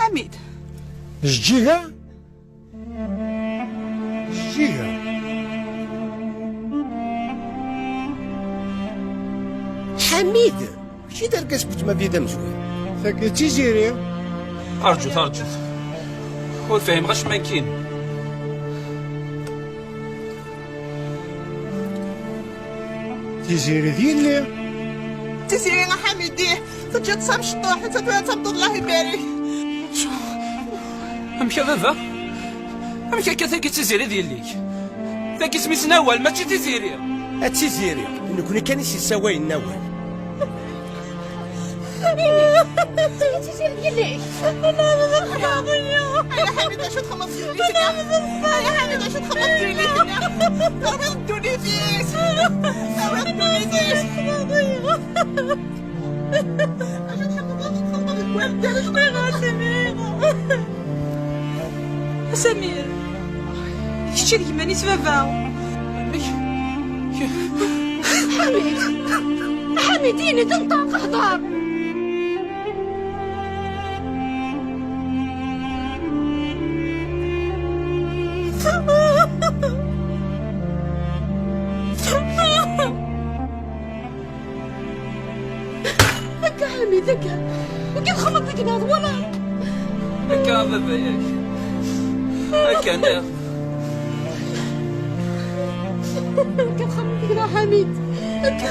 حميد. جيها حميد شي دار كسبت ما بيدا مزوين ثاك تيزيري أرجو هو فاهم غاش ما كاين. تيزيري ديالي تسيري يا حميد ديه تجي تصام شطوح تتبط الله يبارك. أمك بابا أمك كثاك تزيري ديالك ذاك سميت نوال ماشي تزيري. تيزيري نكون كان يساوي النوال تيزيري ديالك يا حميد اش تخلص يا حميد اش تخلص ديالي انا ردوني فيك ردوني فيك اش تخلص والدرج سمير شتي اللي ماني بابا. حميديني تنطق هضر هكا حميد هكا وكيف خلط لك ناض ولا هكا بابا ياك هكا انا كيف خلط لك حميد هكا